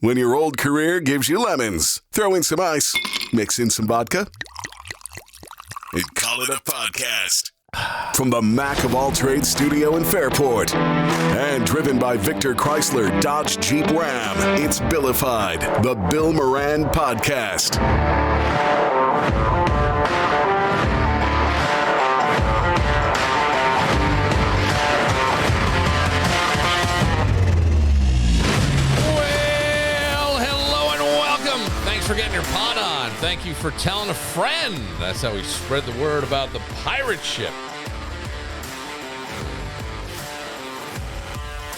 When your old career gives you lemons, throw in some ice, mix in some vodka, and call it a podcast. From the Mac of All Trades studio in Fairport and driven by Victor Chrysler Dodge Jeep Ram, it's Billifed, the Bill Moran Podcast. For getting your pod on. Thank you for telling a friend. That's how we spread the word about the pirate ship.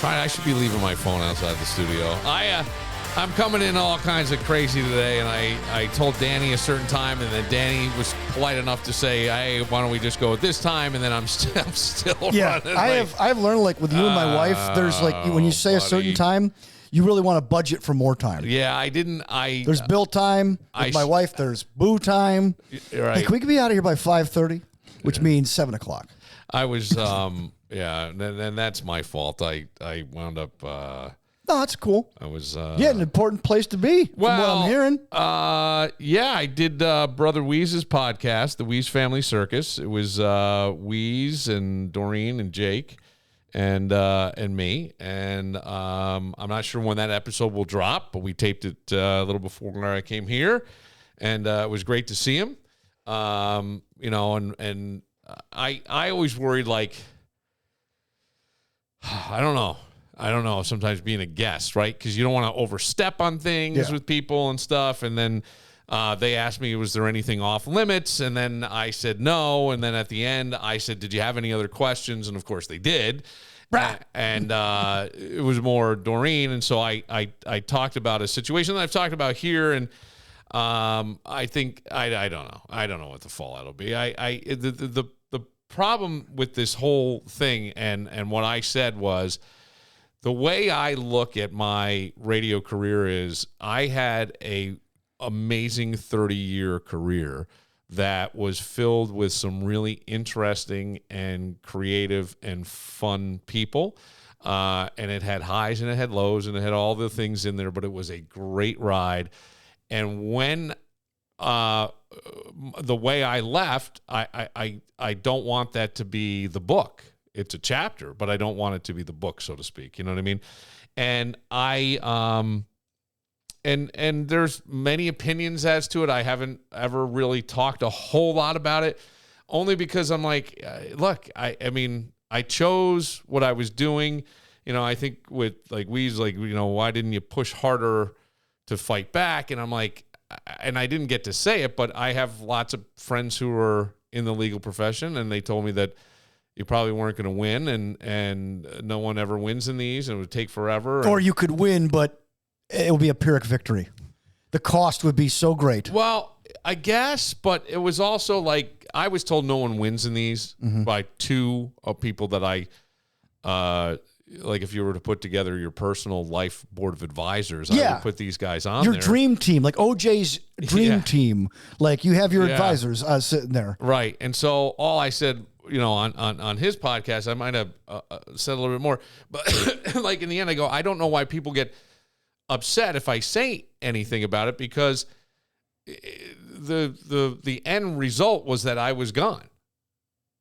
I should be leaving my phone outside the studio. I'm coming in all kinds of crazy today, and I told Danny a certain time, and then Danny was polite enough to say, "Hey, why don't we just go at this time?" And then I'm still running. I've learned, like, with you and my wife, there's like when you say a certain time, you really want to budget for more time. Yeah, There's Bill time. With my wife, there's Boo time. Right. Hey, can we be out of here by 5:30? Which means 7 o'clock. I was, yeah, then that's my fault. I wound up. No, that's cool. I was. An important place to be, from what I'm hearing. Yeah, I did Brother Wease's podcast, The Wease Family Circus. It was Wease and Doreen and Jake. And me, and I'm not sure when that episode will drop, but we taped it a little before I came here, and it was great to see him. And I always worried, like, I don't know. Sometimes being a guest, right? Because you don't want to overstep on things with people and stuff, and then. They asked me, was there anything off limits? And then I said no. And then at the end, I said, did you have any other questions? And of course they did. And it was more Doreen. And so I talked about a situation that I've talked about here. And I think, I don't know. I don't know what the fallout will be. The problem with this whole thing and what I said was, the way I look at my radio career is I had a amazing 30-year career that was filled with some really interesting and creative and fun people. And it had highs and it had lows and it had all the things in there, but it was a great ride. And when the way I left, I don't want that to be the book. It's a chapter, but I don't want it to be the book, so to speak. You know what I mean? And And there's many opinions as to it. I haven't ever really talked a whole lot about it, only because I'm like, look, I mean, I chose what I was doing. You know, I think with like Wease, like, you know, why didn't you push harder to fight back? And I'm like, and I didn't get to say it, but I have lots of friends who are in the legal profession, and they told me that you probably weren't going to win, and no one ever wins in these, and it would take forever. Or you could win, but it will be a Pyrrhic victory. The cost would be so great. Well, I guess, but it was also like I was told no one wins in these by two people that I like. If you were to put together your personal life board of advisors, I would put these guys on your there. Dream team, like OJ's dream team. Like you have your advisors sitting there, right? And so all I said, you know, on his podcast, I might have said a little bit more, but like in the end, I go, I don't know why people get upset if I say anything about it, because the end result was that I was gone,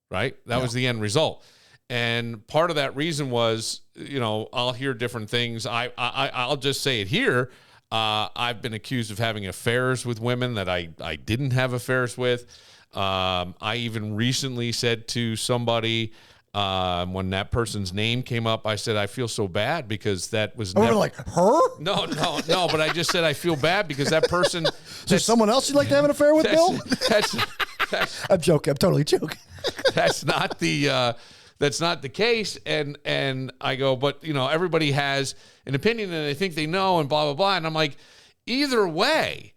right? That was the end result. And part of that reason was, you know, I'll hear different things. I'll just say it here. I've been accused of having affairs with women that I didn't have affairs with. I even recently said to somebody, when that person's name came up, I said, I feel so bad because that was never... like, her? No, but I just said I feel bad because that person... Is there someone else you'd like to have an affair with, Bill? I'm joking. I'm totally joking. That's not the case. And I go, but, you know, everybody has an opinion and they think they know and blah, blah, blah. And I'm like, either way,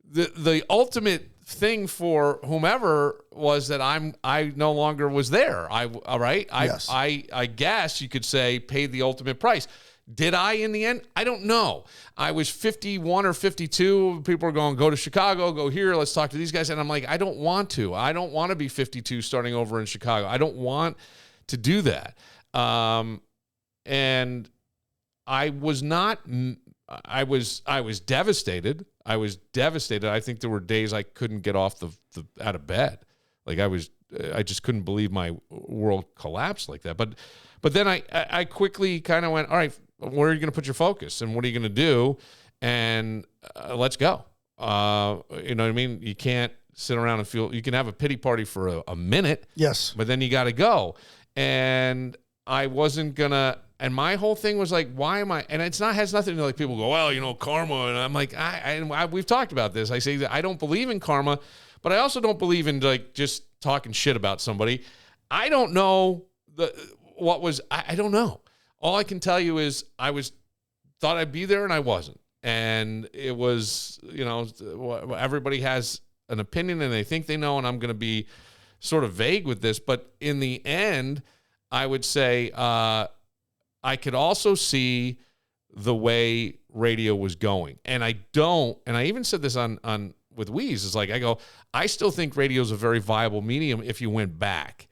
the ultimate thing for whomever was that I no longer was there. All right. Yes. I guess you could say paid the ultimate price. Did I in the end? I don't know. I was 51 or 52. People are going, go to Chicago, go here. Let's talk to these guys. And I'm like, I don't want to. I don't want to be 52 starting over in Chicago. I don't want to do that. And I was not I was devastated. I was devastated. I think there were days I couldn't get off the out of bed. Like I just couldn't believe my world collapsed like that. But then I quickly kind of went, all right, where are you going to put your focus and what are you going to do? And let's go. You know what I mean? You can't sit around and feel, you can have a pity party for a minute. Yes. But then you got to go. And I wasn't going to, and my whole thing was like, why am I, and it's not, has nothing to do, like people go, well, you know, karma. And I'm like, we've talked about this. I say that I don't believe in karma, but I also don't believe in like just talking shit about somebody. I don't know I don't know. All I can tell you is thought I'd be there and I wasn't. And it was, you know, everybody has an opinion and they think they know, and I'm going to be sort of vague with this, but in the end, I would say I could also see the way radio was going. And I even said this on with Wease, is like, I still think radio is a very viable medium if you went back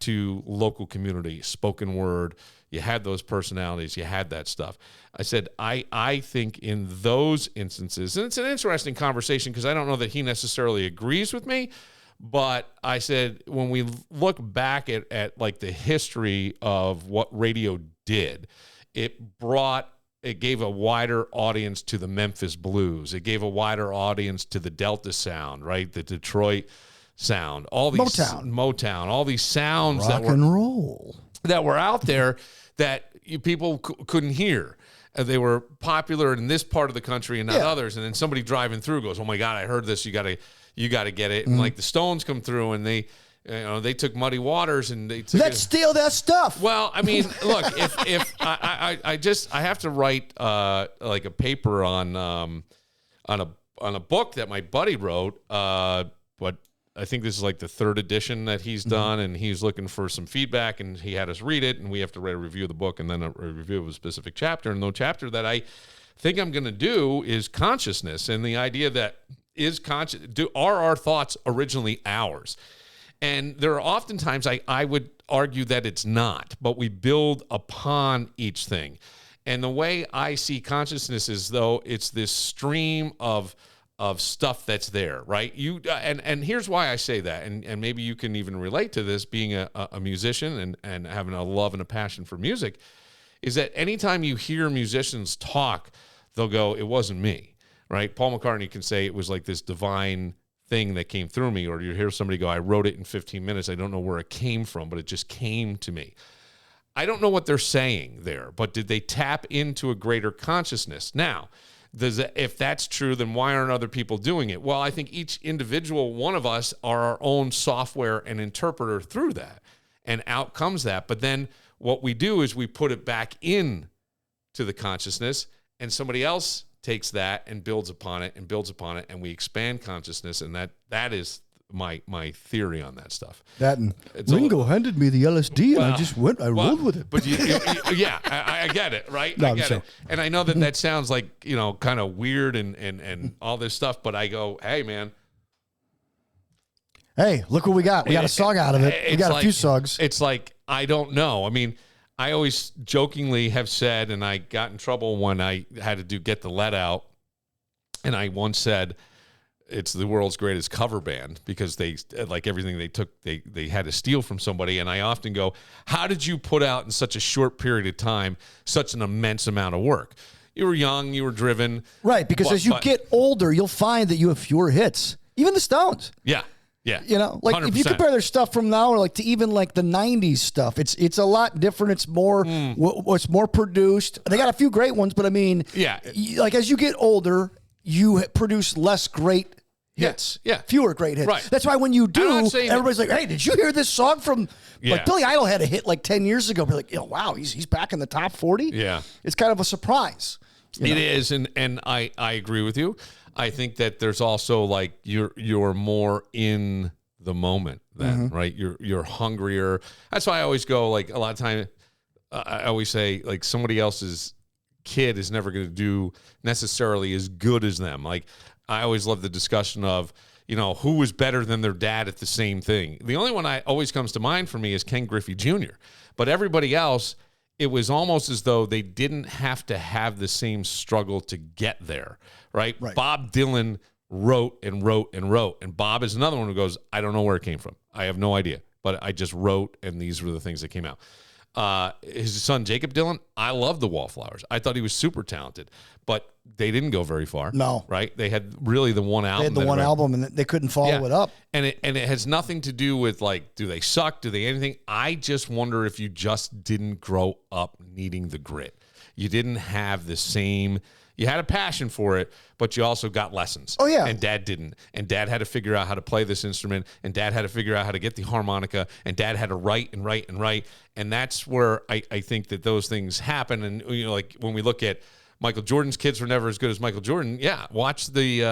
to local community, spoken word. You had those personalities, you had that stuff. I said, I think in those instances, and it's an interesting conversation because I don't know that he necessarily agrees with me, but I said, when we look back at like the history of what radio did, it gave a wider audience to the Memphis blues. It gave a wider audience to the Delta sound, right? The Detroit sound, all these Motown, all these sounds rock and roll that were out there that people couldn't hear. They were popular in this part of the country and not others. And then somebody driving through goes, "Oh my God, I heard this. You got to get it." And like the Stones come through and they took Muddy Waters and they took let's steal that stuff. Well, I mean, look, if I have to write like a paper on a book that my buddy wrote, but I think this is like the 3rd edition that he's done, and he's looking for some feedback, and he had us read it, and we have to write a review of the book and then a review of a specific chapter. And the chapter that I think I'm going to do is consciousness, and the idea that are our thoughts originally ours? And there are oftentimes I would argue that it's not, but we build upon each thing. And the way I see consciousness is though it's this stream of stuff that's there, right? And here's why I say that, and maybe you can even relate to this, being a musician and having a love and a passion for music, is that anytime you hear musicians talk, they'll go, "It wasn't me," right? Paul McCartney can say it was like this divine thing that came through me, or you hear somebody go, "I wrote it in 15 minutes. I don't know where it came from, but it just came to me." I don't know what they're saying there, but did they tap into a greater consciousness? Now, if that's true, then why aren't other people doing it? Well, I think each individual one of us are our own software and interpreter through that, and out comes that. But then what we do is we put it back in to the consciousness, and somebody else takes that and builds upon it, and we expand consciousness, and that is my theory on that stuff. That and Ringo handed me the LSD, and I just rolled with it. But yeah, I get it, right? No, I get it. And I know that sounds like, kind of weird and all this stuff, but I go, hey, man. Hey, look what we got. We got a song out of it. We got a few songs. It's like, I don't know. I mean, I always jokingly have said, and I got in trouble when I had to Get the Let Out, and I once said, it's the world's greatest cover band because they, like everything they took, they had to steal from somebody. And I often go, how did you put out in such a short period of time such an immense amount of work? You were young, you were driven. Right, because as you get older, you'll find that you have fewer hits. Even the Stones. Yeah. Yeah. Like 100%. If you compare their stuff from now or like to even like the 90s stuff, it's a lot different. It's more it's more produced. They got a few great ones, but I mean, like as you get older, you produce less great hits. Yeah. Fewer great hits. Right. That's why when you do, everybody's like, "Hey, did you hear this song from like Billy Idol had a hit like 10 years ago?" We're like, wow, he's back in the top 40. Yeah. It's kind of a surprise. It is, and I agree with you. I think that there's also like you're more in the moment then, right? You're hungrier. That's why I always go, like, a lot of time I always say, like, somebody else's kid is never going to do necessarily as good as them. Like, I always love the discussion of, who was better than their dad at the same thing. The only one I always comes to mind for me is Ken Griffey Jr. But everybody else it was almost as though they didn't have to have the same struggle to get there, right? Bob Dylan wrote and wrote and wrote. And Bob is another one who goes, I don't know where it came from. I have no idea. But I just wrote, and these were the things that came out. His son, Jacob Dylan, I love the Wallflowers. I thought he was super talented. But they didn't go very far. No. Right? They had really the one album. They had the one album, and they couldn't follow it up. And it has nothing to do with, like, do they suck? Do they anything? I just wonder if you just didn't grow up needing the grit. You didn't have the same... You had a passion for it, but you also got lessons. Oh, yeah. And Dad didn't. And Dad had to figure out how to play this instrument, and Dad had to figure out how to get the harmonica, and Dad had to write and write and write. And that's where I think that those things happen. And, you know, like when we look at Michael Jordan's kids were never as good as Michael Jordan. Yeah, watch the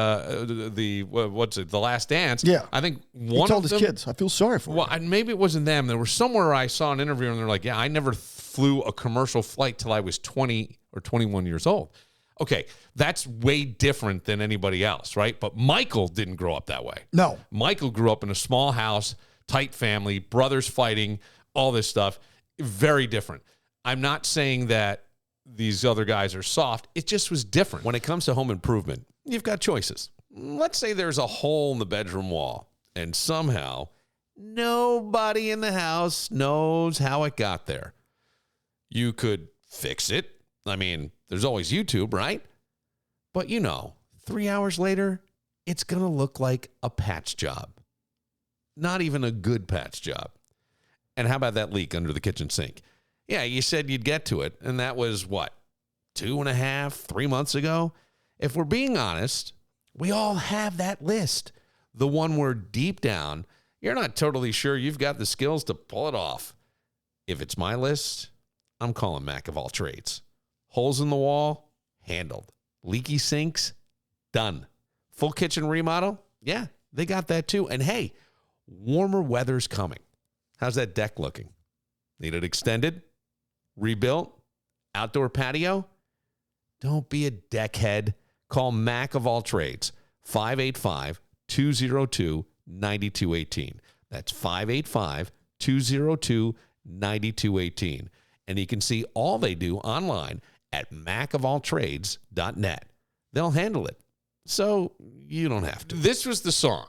Last Dance. Yeah, I think he told his kids, "I feel sorry for." Well, maybe it wasn't them. There was somewhere I saw an interview, and they're like, "Yeah, I never flew a commercial flight till I was 20 or 21 years old." Okay, that's way different than anybody else, right? But Michael didn't grow up that way. No, Michael grew up in a small house, tight family, brothers fighting, all this stuff. Very different. I'm not saying that these other guys are soft. It just was different. When it comes to home improvement, you've got choices. Let's say there's a hole in the bedroom wall, and somehow nobody in the house knows how it got there. You could fix it. I mean, there's always YouTube, right? But 3 hours later, it's going to look like a patch job. Not even a good patch job. And how about that leak under the kitchen sink? Yeah, you said you'd get to it, and that was, 2.5, 3 months ago? If we're being honest, we all have that list. The one where deep down, you're not totally sure you've got the skills to pull it off. If it's my list, I'm calling Mac of all trades. Holes in the wall, handled. Leaky sinks, done. Full kitchen remodel, yeah, they got that too. And hey, warmer weather's coming. How's that deck looking? Need it extended? Rebuilt? Outdoor patio? Don't be a deckhead. Call Mac of all trades, 585-202-9218. That's 585-202-9218. And you can see all they do online at macofalltrades.net. They'll handle it, so you don't have to. This was the song,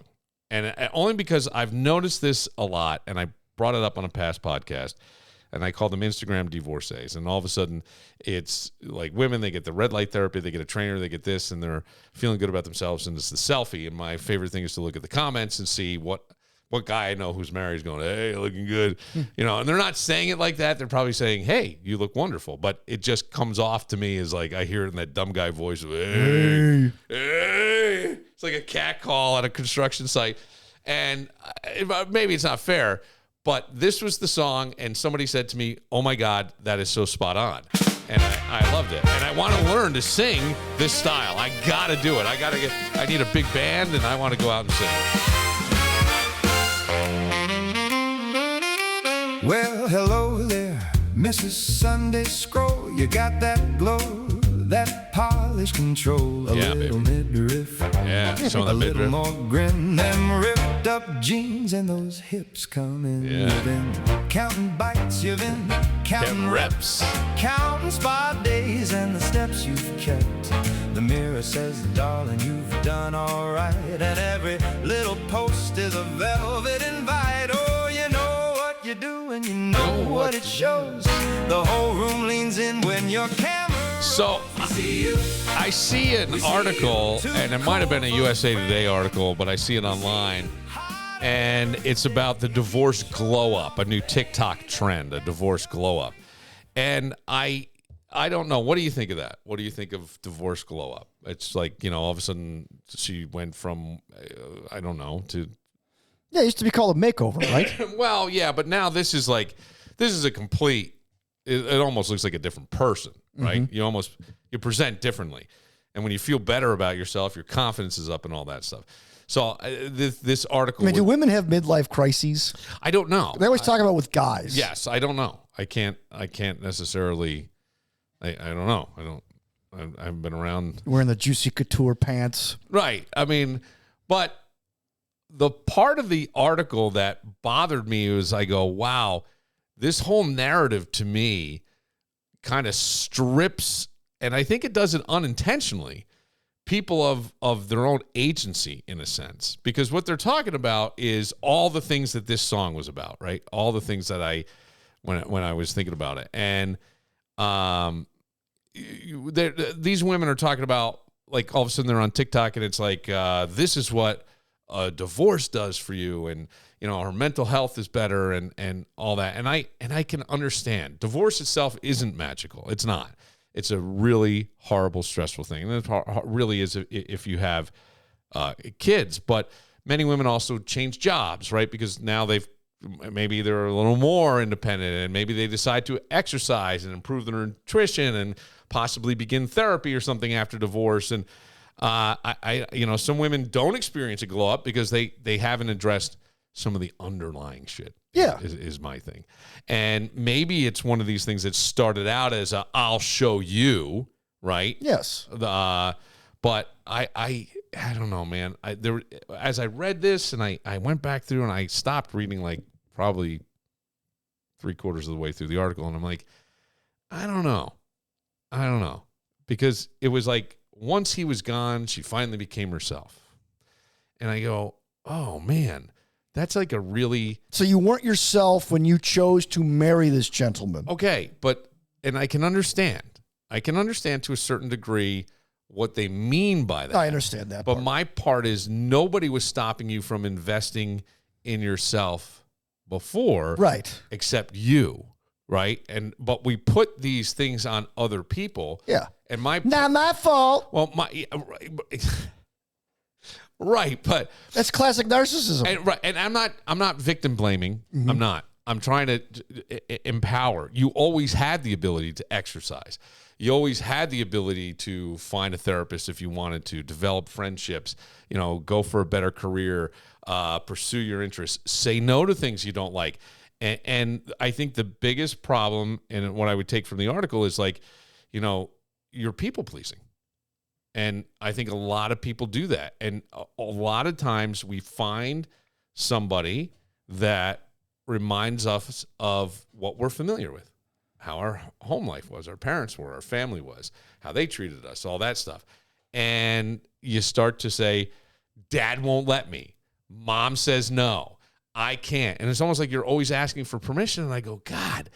and only because I've noticed this a lot, and I brought it up on a past podcast, and I called them Instagram divorcees. And all of a sudden, it's like women, they get the red light therapy, they get a trainer, they get this, and they're feeling good about themselves, and it's the selfie. And my favorite thing is to look at the comments and see what guy I know who's married is going, hey, looking good. And they're not saying it like that. They're probably saying, hey, you look wonderful. But it just comes off to me as like I hear it in that dumb guy voice of, hey. It's like a cat call at a construction site. And maybe it's not fair, but this was the song, and somebody said to me, oh, my God, that is so spot on. And I loved it. And I want to learn to sing this style. I got to do it. I need a big band, and I want to go out and sing. Well, hello there, Mrs. Sunday Scroll. You got that glow, that polish control. A little midriff, some of a the little midriff. more grin. Them ripped up jeans and those hips coming. You've been counting bites, you've been counting reps, counting spa days and the steps you've kept. The mirror says, darling, you've done all right, and every little post is a velvet invite. Oh, you know what you do and you know what it shows. The whole room leans in when your camera. So I see an article, and it might have been a USA Today article, but I see it online, and it's about the divorce glow up, a new TikTok trend, a divorce glow up. And I don't know. What do you think of that? What do you think of divorce glow up? It's like, all of a sudden she went from, I don't know, to. Yeah, it used to be called a makeover, right? Well, yeah, but now this is a complete, it almost looks like a different person, right? Mm-hmm. You present differently. And when you feel better about yourself, your confidence is up and all that stuff. So this article. Do women have midlife crises? I don't know. They always talk about with guys. Yes, I don't know. I can't necessarily. I don't know. I haven't been around. Wearing the juicy couture pants. Right. But the part of the article that bothered me was I go, wow, this whole narrative to me kind of strips, and I think it does it unintentionally, people of their own agency in a sense, because what they're talking about is all the things that this song was about, right? All the things that when I was thinking about it. And these women are talking about, like, all of a sudden they're on TikTok and it's like, this is what a divorce does for you, and her mental health is better, and all that. And I can understand divorce itself isn't magical. It's not. It's a really horrible, stressful thing. And it really is if you have kids. But many women also change jobs, right? Because now maybe they're a little more independent, and maybe they decide to exercise and improve their nutrition and possibly begin therapy or something after divorce. And some women don't experience a glow up because they haven't addressed some of the underlying shit. Yeah, is my thing. And maybe it's one of these things that started out as I'll show you, right? Yes. But I don't know, man. As I read this and I went back through and I stopped reading like probably 3/4 of the way through the article, and I'm like, I don't know. Because it was like once he was gone, she finally became herself. And I go, oh man, that's like a really... So you weren't yourself when you chose to marry this gentleman. Okay, and I can understand to a certain degree what they mean by that. I understand that. But my part is nobody was stopping you from investing in yourself before. Right. Except you. Right. But we put these things on other people. Yeah. And not my fault. Well, right. But that's classic narcissism. And I'm not victim blaming. Mm-hmm. I'm not. I'm trying to empower. You always had the ability to exercise. You always had the ability to find a therapist if you wanted to, develop friendships, go for a better career, pursue your interests, say no to things you don't like. And I think the biggest problem, and what I would take from the article, is like, you're people pleasing. And I think a lot of people do that. And a lot of times we find somebody that reminds us of what we're familiar with, how our home life was, our parents were, our family was, how they treated us, all that stuff. And you start to say, Dad won't let me. Mom says no. I can't. And it's almost like you're always asking for permission. And I go, God,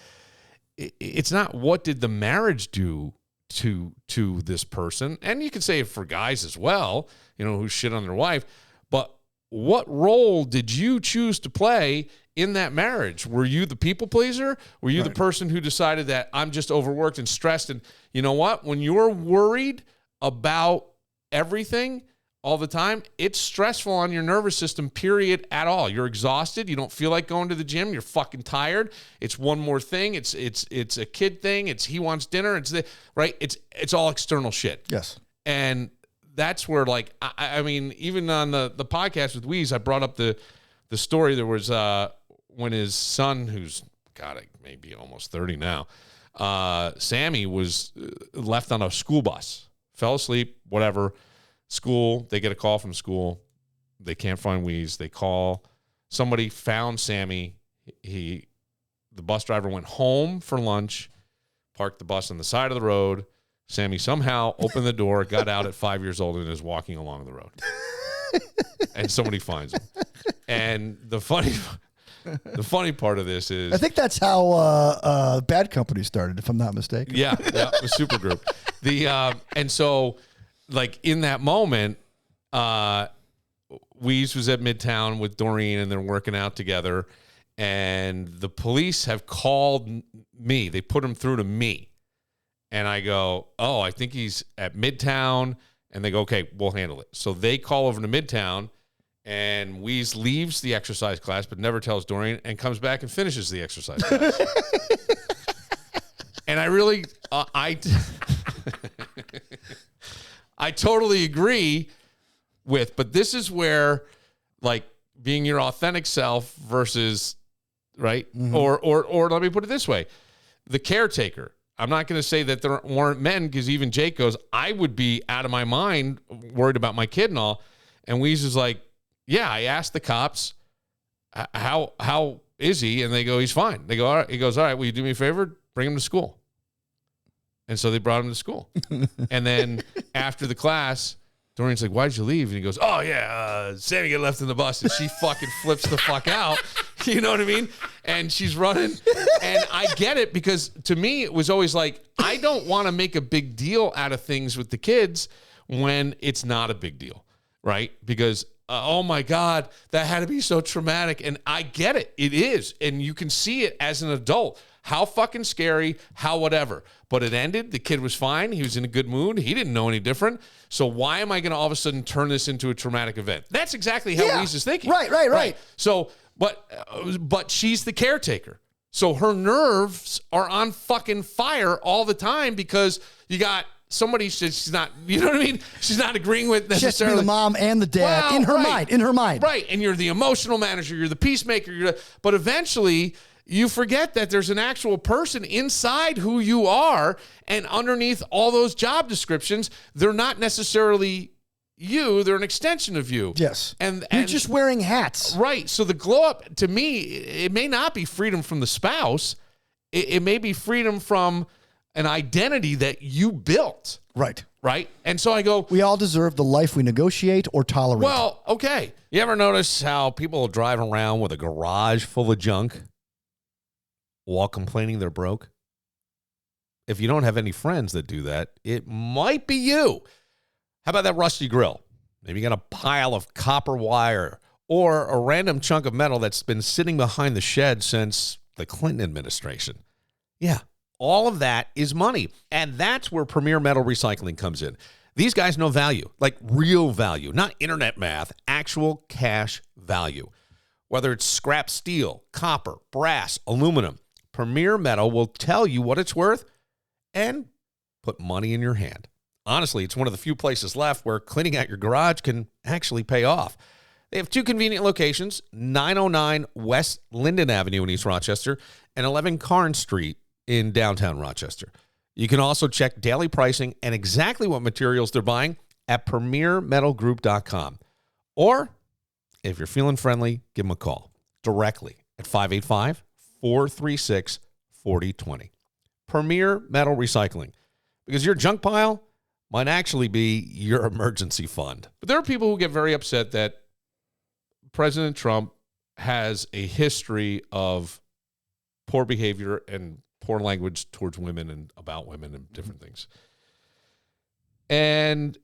it's not what did the marriage do to this person. And you can say it for guys as well, who shit on their wife. But what role did you choose to play in that marriage? Were you the people pleaser? Were you the person who decided that I'm just overworked and stressed? And you know what? When you're worried about everything all the time, it's stressful on your nervous system, period, at all. You're exhausted. You don't feel like going to the gym. You're fucking tired. It's one more thing. It's a kid thing. It's he wants dinner. Right? It's all external shit. Yes. And that's where, like, I mean, even on the podcast with Wease, I brought up the story. There was when his son, who's maybe almost 30 now, Sammy, was left on a school bus, fell asleep, whatever. School, they get a call from school. They can't find Wease. They call. Somebody found Sammy. The bus driver went home for lunch, parked the bus on the side of the road. Sammy somehow opened the door, got out at 5 years old, and is walking along the road. And somebody finds him. And the funny part of this is, I think that's how Bad Company started, if I'm not mistaken. Yeah, it was Supergroup. And so, like, in that moment, Wease was at Midtown with Doreen, and they're working out together. And the police have called me. They put him through to me. And I go, oh, I think he's at Midtown. And they go, okay, we'll handle it. So they call over to Midtown, and Wease leaves the exercise class, but never tells Doreen, and comes back and finishes the exercise class. And I really, I totally agree with, but this is where, like, being your authentic self versus, right? Mm-hmm. Or let me put it this way. The caretaker. I'm not going to say that there weren't men, because even Jake goes, I would be out of my mind worried about my kid and all. And Wease is like, yeah, I asked the cops, how is he? And they go, he's fine. They go, all right. He goes, all right, will you do me a favor? Bring him to school. And so they brought him to school. And then after the class, Dorian's like, why'd you leave? And he goes, oh, yeah, Sammy got left in the bus. And she fucking flips the fuck out. You know what I mean? And she's running. And I get it, because to me, it was always like, I don't want to make a big deal out of things with the kids when it's not a big deal, right? Because, oh my God, that had to be so traumatic. And I get it. It is. And you can see it as an adult. How fucking scary, how whatever. But it ended. The kid was fine. He was in a good mood. He didn't know any different. So why am I going to all of a sudden turn this into a traumatic event? That's exactly how Wease is thinking. Right. So, but she's the caretaker. So her nerves are on fucking fire all the time, because you got somebody, she's not, you know what I mean? She's not agreeing with necessarily. She has to be the mom and the dad in her mind. Right. And you're the emotional manager. You're the peacemaker. But eventually you forget that there's an actual person inside who you are, and underneath all those job descriptions, they're not necessarily you, they're an extension of you. Yes. And you're just wearing hats. Right. So the glow up, to me, it may not be freedom from the spouse. It may be freedom from an identity that you built. Right. Right. And so I go, we all deserve the life we negotiate or tolerate. Well, okay. You ever notice how people drive around with a garage full of junk while complaining they're broke? If you don't have any friends that do that, it might be you. How about that rusty grill? Maybe you got a pile of copper wire or a random chunk of metal that's been sitting behind the shed since the Clinton administration. Yeah, all of that is money. And that's where Premier Metal Recycling comes in. These guys know value, like real value, not internet math, actual cash value. Whether it's scrap steel, copper, brass, aluminum, Premier Metal will tell you what it's worth and put money in your hand. Honestly, it's one of the few places left where cleaning out your garage can actually pay off. They have two convenient locations, 909 West Linden Avenue in East Rochester and 11 Carn Street in downtown Rochester. You can also check daily pricing and exactly what materials they're buying at premiermetalgroup.com. Or, if you're feeling friendly, give them a call directly at 585-436-4020. Premier Metal Recycling. Because your junk pile might actually be your emergency fund. But there are people who get very upset that President Trump has a history of poor behavior and poor language towards women and about women and different things. And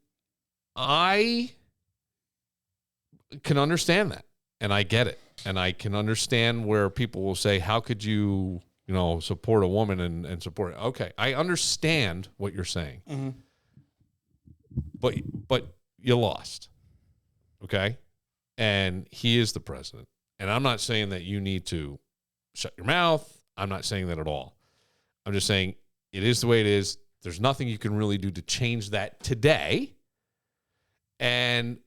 I can understand that, and I get it. And I can understand where people will say, how could you, support a woman and support? Okay, I understand what you're saying. Mm-hmm. But you lost, okay? And he is the president. And I'm not saying that you need to shut your mouth. I'm not saying that at all. I'm just saying it is the way it is. There's nothing you can really do to change that today. And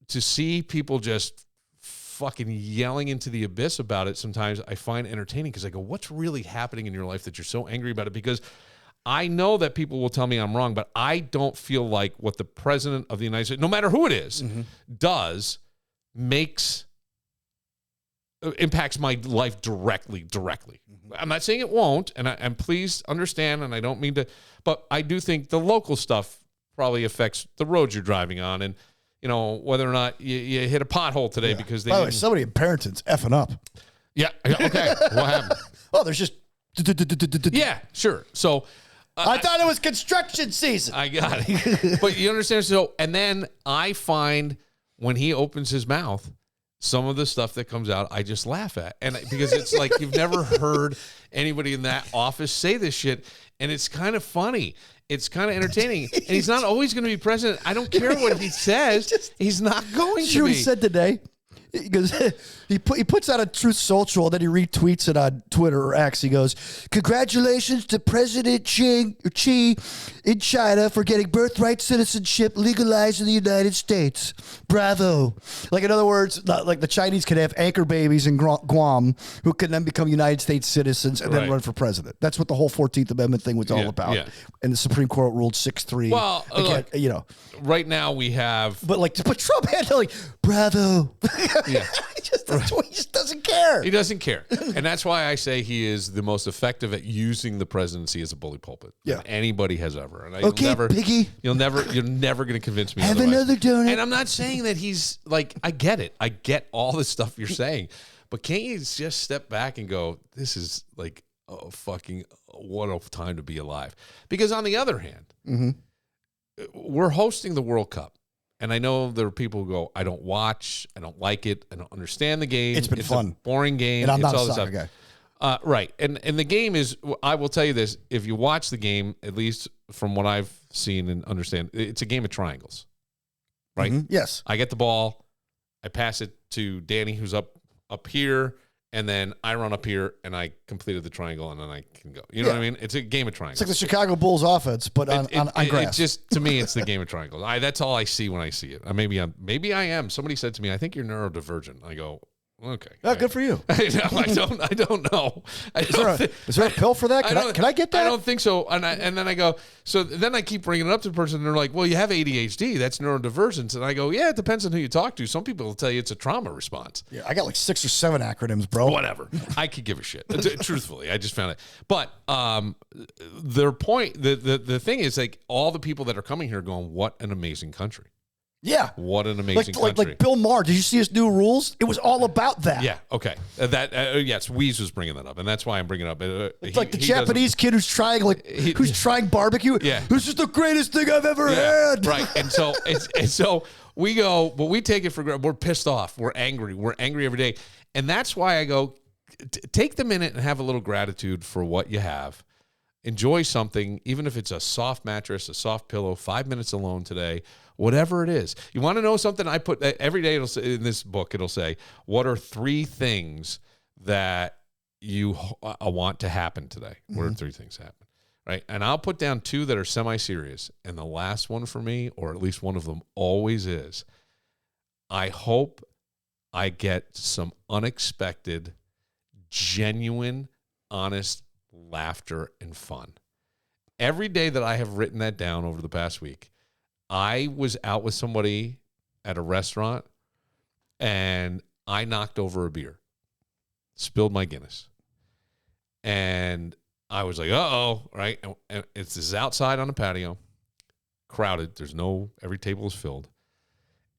to see people just fucking yelling into the abyss about it sometimes I find entertaining, because I go, what's really happening in your life that you're so angry about it? Because I know that people will tell me I'm wrong, but I don't feel like what the president of the United States, no matter who it is, does impacts my life directly. I'm not saying it won't, and please understand, and I don't mean to, but I do think the local stuff probably affects the roads you're driving on, and whether or not you hit a pothole today because they. By the way, somebody in Parenton's effing up. Yeah. Okay. What happened? Oh, there's just. Yeah. Sure. So. I thought it was construction season. I got it. But you understand? So, and then I find when he opens his mouth, some of the stuff that comes out, I just laugh at. And because it's like you've never heard anybody in that office say this shit. And it's kind of funny. It's kind of entertaining. And he's not always going to be president. I don't care what he says. He's not going to be. What he said today? He goes, he puts out a Truth Social, then he retweets it on Twitter or X. He goes, congratulations to President Xi in China for getting birthright citizenship legalized in the United States. Bravo. Like, in other words, like the Chinese could have anchor babies in Guam who can then become United States citizens and then run for president. That's what the whole 14th Amendment thing was all about. Yeah. And the Supreme Court ruled 6-3. Well, again, right now we have... But Trump had to bravo. Yeah. just doesn't care. He doesn't care. And that's why I say he is the most effective at using the presidency as a bully pulpit than anybody has ever. And Piggy. You're never going to convince me Have otherwise. another donut. And I'm not saying that he's like, I get it. I get all the stuff you're saying. But can't you just step back and go, this is like, oh, fucking, what a time to be alive. Because on the other hand, we're hosting the World Cup. And I know there are people who go, I don't watch, I don't like it, I don't understand the game. It's been fun. A boring game. And I'm not all a soccer guy. Right. And the game is, I will tell you this, if you watch the game, at least from what I've seen and understand, it's a game of triangles. Right? Yes. I get the ball, I pass it to Danny, who's up here, and then I run up here, and I completed the triangle, and then I can go. You know what I mean? It's a game of triangles. It's like the Chicago Bulls offense, but on grass. It's just, to me, it's the game of triangles. That's all I see when I see it. Maybe I am. Somebody said to me, I think you're neurodivergent. I go, okay. Oh, good for you. I don't know. Is there a pill for that? Can I get that? I don't think so. And then I go, so then I keep bringing it up to the person, and they're like, well, you have ADHD. That's neurodivergence. And I go, yeah, it depends on who you talk to. Some people will tell you it's a trauma response. Yeah, I got like 6 or 7 acronyms, bro. Whatever. I could give a shit. Truthfully, I just found it. But their point, the thing is, like, all the people that are coming here are going, what an amazing country. Yeah. What an amazing country. Like Bill Maher. Did you see his new rules? It was all about that. Yeah. Okay. Yes, Wease was bringing that up, and that's why I'm bringing it up. It's like the Japanese kid who's trying barbecue. Yeah. This is the greatest thing I've ever had. Right. And so we go, but we take it for granted. We're pissed off. We're angry. We're angry every day. And that's why I go, take the minute and have a little gratitude for what you have. Enjoy something, even if it's a soft mattress, a soft pillow, 5 minutes alone today, whatever it is. You want to know something? I put every day in this book, it'll say, what are 3 things that you want to happen today? What are 3 things happen? Right? And I'll put down 2 that are semi-serious. And the last one for me, or at least one of them always is, I hope I get some unexpected, genuine, honest laughter and fun. Every day that I have written that down over the past week, I was out with somebody at a restaurant and I knocked over a beer, spilled my Guinness. And I was like, uh-oh, right? And this is outside on a patio, crowded. Every table is filled.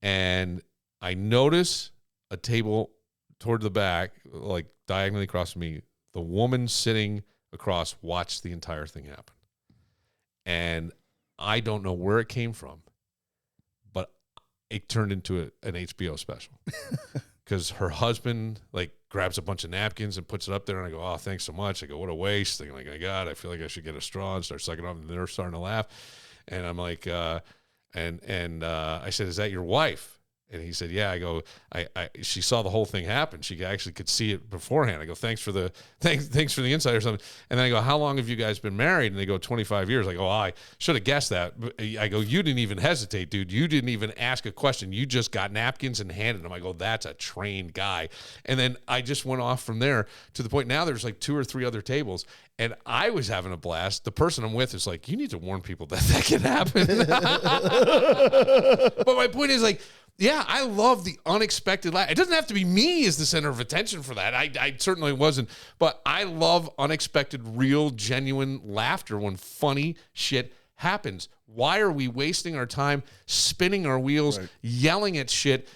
And I notice a table toward the back, like diagonally across from me, the woman sitting across watched the entire thing happen. And I don't know where it came from, but it turned into an HBO special. Because her husband, like, grabs a bunch of napkins and puts it up there, and I go, oh, thanks so much. I go, what a waste. Thinking, like, oh, God, I feel like I should get a straw and start sucking up. And they're starting to laugh. And I'm like, I said, is that your wife? And he said, yeah. I go, she saw the whole thing happen. She actually could see it beforehand. I go, thanks for the insight or something. And then I go, how long have you guys been married? And they go, 25 years. I go, I should have guessed that. I go, you didn't even hesitate, dude. You didn't even ask a question. You just got napkins and handed them. I go, that's a trained guy. And then I just went off from there to the point now there's like 2 or 3 other tables. And I was having a blast. The person I'm with is like, you need to warn people that can happen. But my point is, like, yeah, I love the unexpected laugh. It doesn't have to be me as the center of attention for that. I certainly wasn't. But I love unexpected, real, genuine laughter when funny shit happens. Why are we wasting our time spinning our wheels, yelling at shit?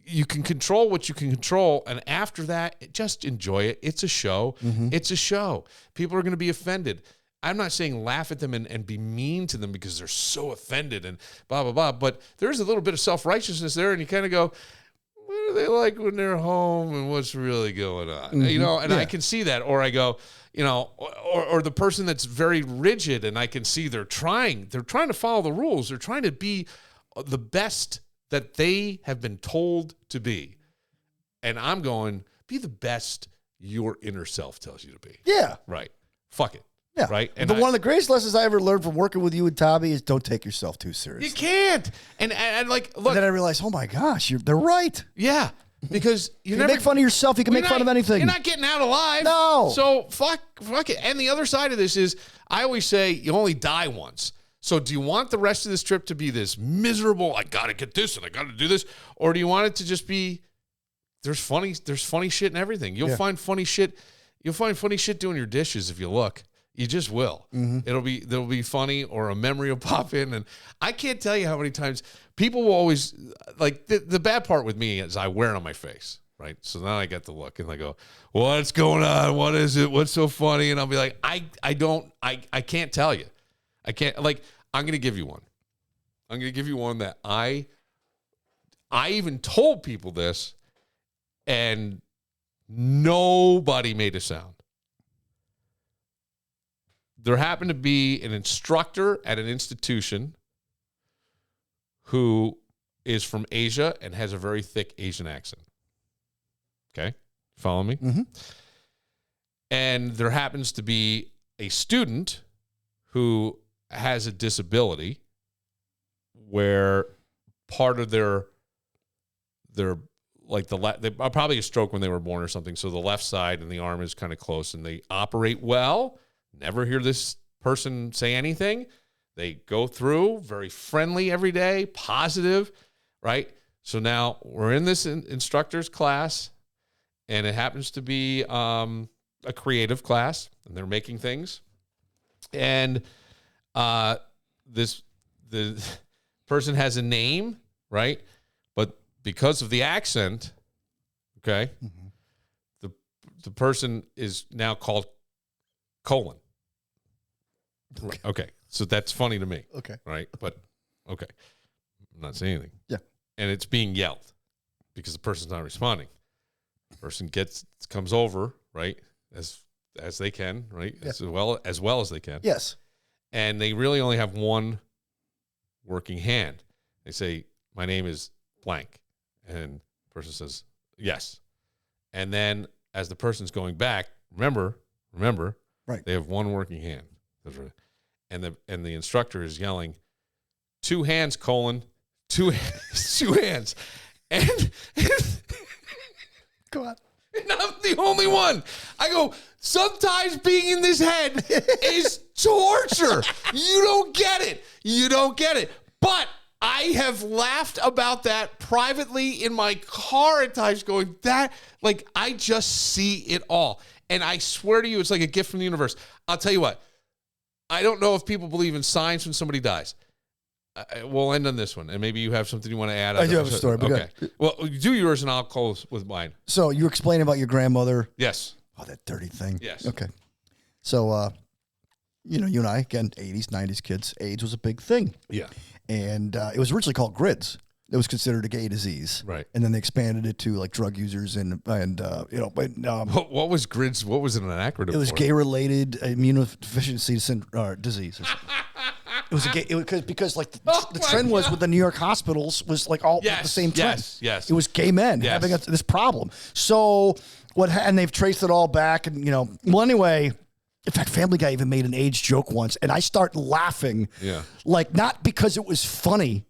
You can control what you can control. And after that, just enjoy it. It's a show. It's a show. People are going to be offended. I'm not saying laugh at them and be mean to them because they're so offended and blah, blah, blah. But there's a little bit of self-righteousness there. And you kind of go, what are they like when they're home and what's really going on? You know, and I can see that. Or I go, you know, or the person that's very rigid and I can see they're trying to follow the rules. They're trying to be the best that they have been told to be. And I'm going, be the best your inner self tells you to be. Yeah. Right. Fuck it. Yeah. Right. And one of the greatest lessons I ever learned from working with you and Tommy is don't take yourself too seriously. You can't. And like, look. And then I realized, oh my gosh, they're right. Yeah. Because you make fun of yourself, you can make fun of anything. You're not getting out alive. No. So fuck it. And the other side of this is, I always say you only die once. So do you want the rest of this trip to be this miserable, I got to get this and I got to do this? Or do you want it to just be there's funny shit in everything. You'll find funny shit. You'll find funny shit doing your dishes if you look. You just will. Mm-hmm. It'll be funny, or a memory will pop in. And I can't tell you how many times people will always, like, the bad part with me is I wear it on my face, right? So then I get the look and I go, what's going on? What is it? What's so funny? And I'll be like, I can't tell you. I can't, like, I'm going to give you one. I'm going to give you one that I even told people this, and nobody made a sound. There happened to be an instructor at an institution who is from Asia and has a very thick Asian accent. Okay? Follow me? Mm-hmm. And there happens to be a student who has a disability where part of their like they probably a stroke when they were born or something, so the left side and the arm is kind of close, and they operate well. Never hear this person say anything. They go through very friendly every day, positive, right? So now we're in this instructor's class, and it happens to be a creative class, and they're making things. And the person has a name, right? But because of the accent, okay, the person is now called colon. Okay. So that's funny to me. Okay. Right? But, okay. I'm not saying anything. Yeah. And it's being yelled because the person's not responding. The person comes over, right, as they can, right, yeah. as well as they can. Yes. And they really only have one working hand. They say, my name is blank. And the person says, yes. And then as the person's going back, remember, right, they have one working hand. And the instructor is yelling, 2 hands, colon, 2 hands, 2 hands. And go on. And I'm the only one. I go, sometimes being in this head is torture. You don't get it. But I have laughed about that privately in my car at times, going, that, like, I just see it all. And I swear to you, it's like a gift from the universe. I'll tell you what. I don't know if people believe in signs when somebody dies. We'll end on this one, and maybe you have something you want to add. I do have a story. But okay. Well, do yours, and I'll close with mine. So you were explaining about your grandmother. Yes. Oh, that dirty thing. Yes. Okay. So, you and I, again, 80s, 90s kids, AIDS was a big thing. Yeah. And it was originally called GRIDS. It was considered a gay disease. Right. And then they expanded it to, like, drug users and what was GRIDS? What was it an acronym for? It was gay-related immunodeficiency disease. It was because the trend was with the New York hospitals was like all the same trend. Yes. It was gay men having this problem. So and they've traced it all back, and anyway. In fact, Family Guy even made an AIDS joke once, and I start laughing. Yeah. Like, not because it was funny,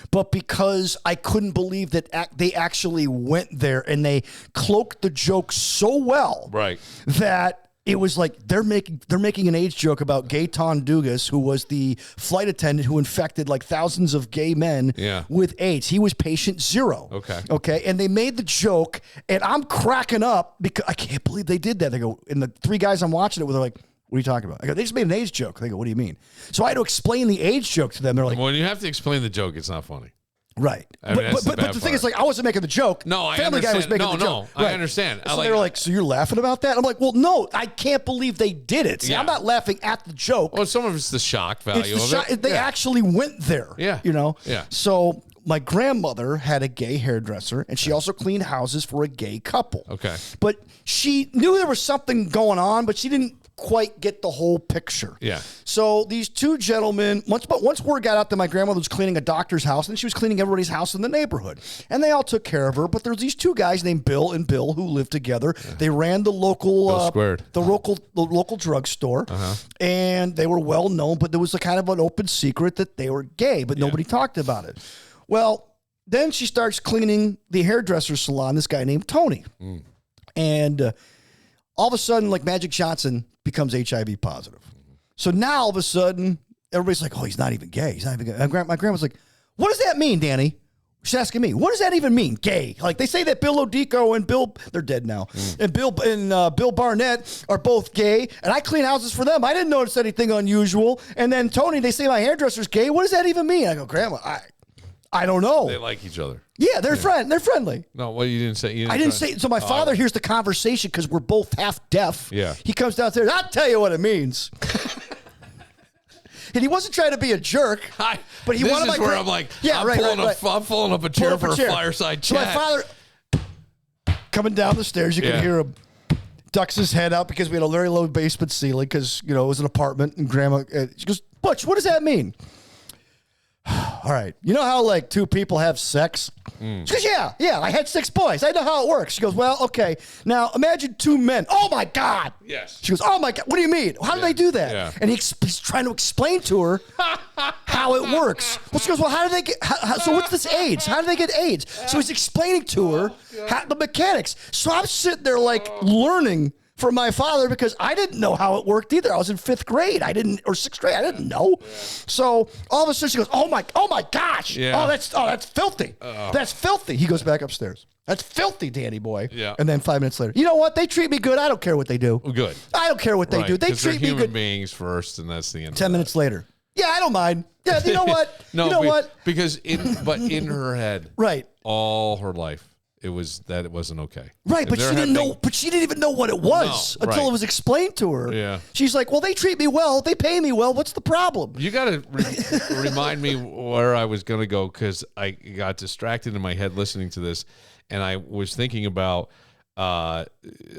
but because I couldn't believe that they actually went there, and they cloaked the joke so well, right, that it was like they're making an AIDS joke about Gaetan Dugas, who was the flight attendant who infected like thousands of gay men with AIDS. He was patient 0. Okay. And they made the joke, and I'm cracking up because I can't believe they did that. They go, and the 3 guys I'm watching it with are like, what are you talking about? I go, they just made an AIDS joke. They go, what do you mean? So I had to explain the AIDS joke to them. They're like, when you have to explain the joke, it's not funny. Right. I mean, but the thing is, like, I wasn't making the joke. No, Family Guy was making the joke. No, I understand. So they were like, so you're laughing about that? I'm like, well, no, I can't believe they did it. See, I'm not laughing at the joke. Well, some of it's the shock value of it. They actually went there. Yeah. Yeah. So my grandmother had a gay hairdresser, and she also cleaned houses for a gay couple. Okay. But she knew there was something going on, but she didn't quite get the whole picture. Yeah. So these 2 gentlemen, once word got out that my grandmother was cleaning a doctor's house, and she was cleaning everybody's house in the neighborhood, and they all took care of her. But there's these 2 guys named Bill and Bill who lived together. Yeah. They ran the local local drugstore, and they were well known. But there was a kind of an open secret that they were gay, but nobody talked about it. Well, then she starts cleaning the hairdresser salon. This guy named Tony, and all of a sudden, like Magic Johnson becomes HIV positive. So now all of a sudden, everybody's like, oh, he's not even gay. He's not even gay. My grandma's like, what does that mean, Danny? She's asking me, what does that even mean, gay? Like, they say that Bill Odico and they're dead now, and Bill Barnett are both gay, and I clean houses for them. I didn't notice anything unusual. And then Tony, they say my hairdresser's gay. What does that even mean? I go, Grandma, I don't know. They like each other. Yeah, they're friendly. No, well, you didn't say. I didn't say. So my father hears the conversation because we're both half deaf. Yeah. He comes downstairs. I'll tell you what it means. And he wasn't trying to be a jerk, but he wanted my. This is where I'm like, I'm pulling up a chair for a fireside chat. So my father coming down the stairs, you can hear him ducks his head out because we had a very low basement ceiling because it was an apartment, and Grandma she goes, Butch, what does that mean? All right, you know how like two people have sex? She goes, yeah, I had 6 boys. I know how it works. She goes, well, okay. Now imagine 2 men. Oh my God. Yes. She goes, oh my God. What do you mean? How do they do that? Yeah. And he's trying to explain to her how it works. Well, she goes, well, how do they get? So what's this AIDS? How do they get AIDS? So he's explaining to her the mechanics. So I'm sitting there like learning from my father because I didn't know how it worked either. I was in 5th grade. Or 6th grade. I didn't know. Yeah. So all of a sudden she goes, oh my gosh. Yeah. Oh, that's filthy. That's filthy. He goes back upstairs. That's filthy, Danny boy. Yeah. And then 5 minutes later, you know what? They treat me good. I don't care what they do. Good. I don't care what they do. They treat me good. Human beings first, and that's the end. 10 minutes later. Yeah, I don't mind. Yeah, you know what? What? Because in her head, right, all her life, it wasn't okay. Right, but she didn't know. But she didn't even know what it was until it was explained to her. Yeah, she's like, "Well, they treat me well. They pay me well. What's the problem?" You got to remind me where I was going to go because I got distracted in my head listening to this, and I was thinking about how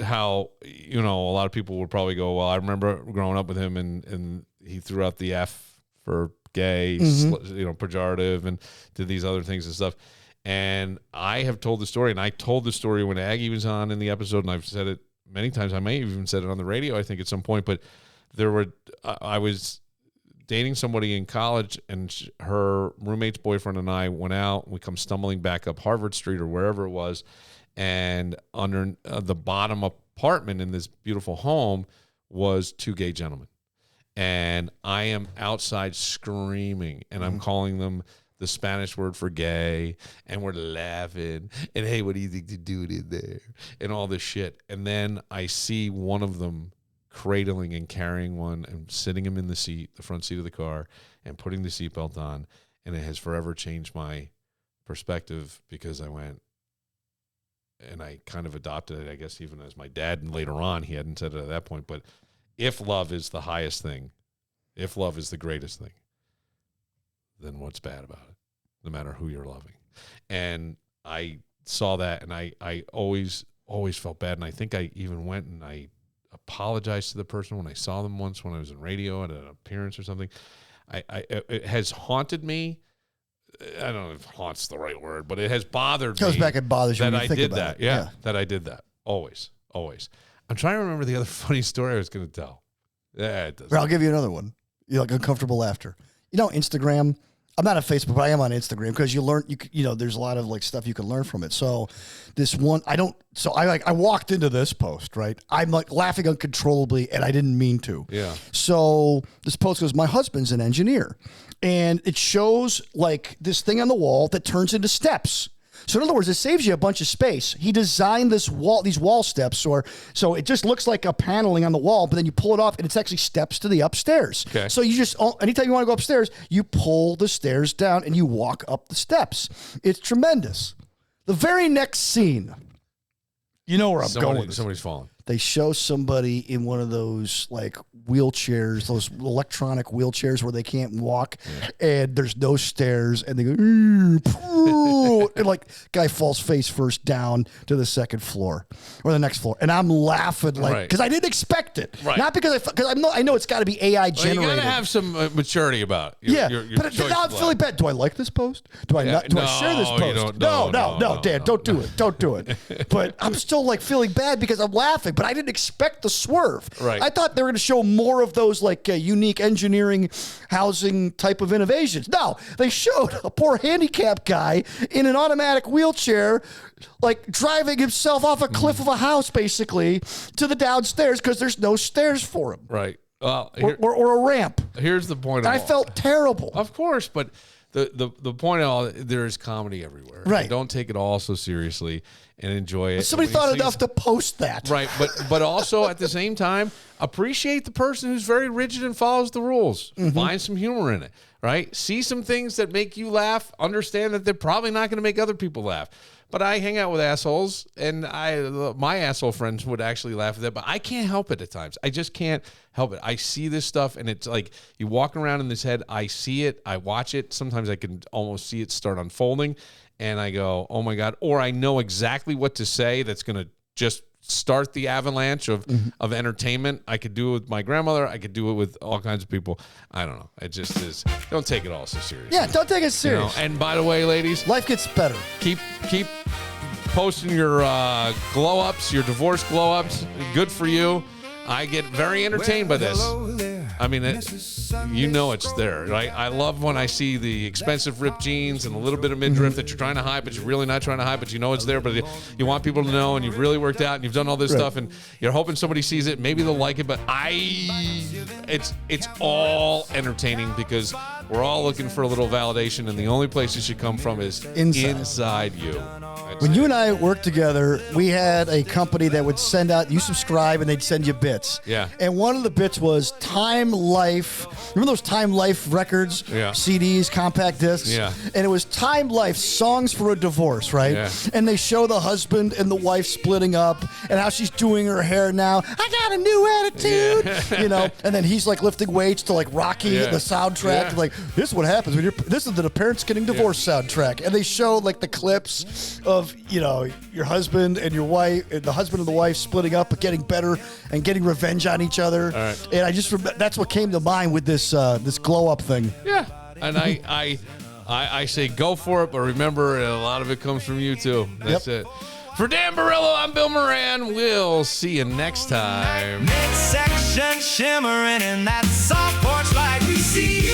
a lot of people would probably go, "Well, I remember growing up with him, and he threw out the F for gay, pejorative, and did these other things and stuff." And I have told the story, and I told the story when Aggie was on in the episode, and I've said it many times. I may have even said it on the radio, I think, at some point. But I was dating somebody in college, and her roommate's boyfriend and I went out. And we come stumbling back up Harvard Street or wherever it was, and under the bottom apartment in this beautiful home was 2 gay gentlemen. And I am outside screaming, and I'm calling them the Spanish word for gay, and we're laughing, and hey, what do you think to do in there, and all this shit. And then I see one of them cradling and carrying one and sitting him in the front seat of the car, and putting the seatbelt on, and it has forever changed my perspective because I went, and I kind of adopted it, I guess, even as my dad, and later on, he hadn't said it at that point, but if love is the highest thing, if love is the greatest thing, then what's bad about it, no matter who you're loving? And I saw that, and I always felt bad, and I think I even went and I apologized to the person when I saw them once when I was in radio at an appearance or something. It has haunted me. I don't know if haunt's the right word, but it has bothered me. Goes back and bothers you that when you I think did about that. it. Yeah, that I did that. Always. I'm trying to remember the other funny story I was going to tell. Yeah, it doesn't. I'll give you another one. Like uncomfortable laughter. Instagram. I'm not on Facebook, but I am on Instagram because you learn. There's a lot of like stuff you can learn from it. So this one, I walked into this post, right? I'm like laughing uncontrollably, and I didn't mean to. Yeah. So this post goes, my husband's an engineer, and it shows like this thing on the wall that turns into steps. So in other words, it saves you a bunch of space. He designed these wall steps, so it just looks like a paneling on the wall, but then you pull it off, and it's actually steps to the upstairs. Okay. So you just, anytime you want to go upstairs, you pull the stairs down, and you walk up the steps. It's tremendous. The very next scene, you know where I'm going. Somebody's falling. They show somebody in one of those like wheelchairs, those electronic wheelchairs where they can't walk, and there's no stairs, and they go, and like guy falls face first down to the second floor or the next floor, and I'm laughing like because I didn't expect it, not because I know it's got to be AI generated. You got to have some maturity about it. But now I'm feeling bad. Do I like this post? Do I not? Do I share this post? No, Dan, don't do it. Don't do it. But I'm still like feeling bad because I'm laughing. But I didn't expect the swerve. Right. I thought they were going to show more of those like unique engineering housing type of innovations. No, they showed a poor handicapped guy in an automatic wheelchair like driving himself off a cliff of a house basically to the downstairs because there's no stairs for him. Right. Or a ramp. Here's the point. I felt terrible. Of course, but the point of all, there is comedy everywhere. Right. Don't take it all so seriously and enjoy it. Somebody thought enough to post that. Right, but also at the same time, appreciate the person who's very rigid and follows the rules. Find some humor in it, right? See some things that make you laugh. Understand that they're probably not going to make other people laugh. But I hang out with assholes, and my asshole friends would actually laugh at that, but I can't help it at times. I just can't help it. I see this stuff, and it's like you walk around in this head. I see it. I watch it. Sometimes I can almost see it start unfolding, and I go, oh, my God. Or I know exactly what to say that's going to just start the avalanche of entertainment. I could do it with my grandmother. I could do it with all kinds of people. I don't know. It just is. Don't take it all so seriously. Yeah, don't take it serious. And by the way, ladies, life gets better. Keep posting your glow ups, your divorce glow ups. Good for you. I get very entertained by this. I mean, you know it's there, right? I love when I see the expensive ripped jeans and a little bit of midriff that you're trying to hide, but you're really not trying to hide, but you know it's there, but you want people to know, and you've really worked out, and you've done all this stuff, and you're hoping somebody sees it. Maybe they'll like it, but it's all entertaining because we're all looking for a little validation, and the only place it should come from is inside you. When you and I worked together, we had a company that would send out, you subscribe, and they'd send you bits. Yeah. And one of the bits was Time Life. Remember those Time Life records? Yeah. CDs, compact discs? Yeah. And it was Time Life, songs for a divorce, right? Yeah. And they show the husband and the wife splitting up and how she's doing her hair now. I got a new attitude. Yeah. You know, and then he's like lifting weights to like Rocky, the soundtrack. Yeah. Like, this is what happens when this is the parents getting divorced soundtrack. And they show like the clips of, you know, your husband and your wife, the husband and the wife splitting up, but getting better and getting revenge on each other. All right. And I just that's what came to mind with this this glow up thing. Yeah, and I say go for it, but remember a lot of it comes from you too. That's it. For Dan Barillo, I'm Bill Moran. We'll see you next time. Midsection shimmering in that soft porch light. We see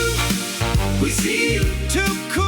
you. Too cool.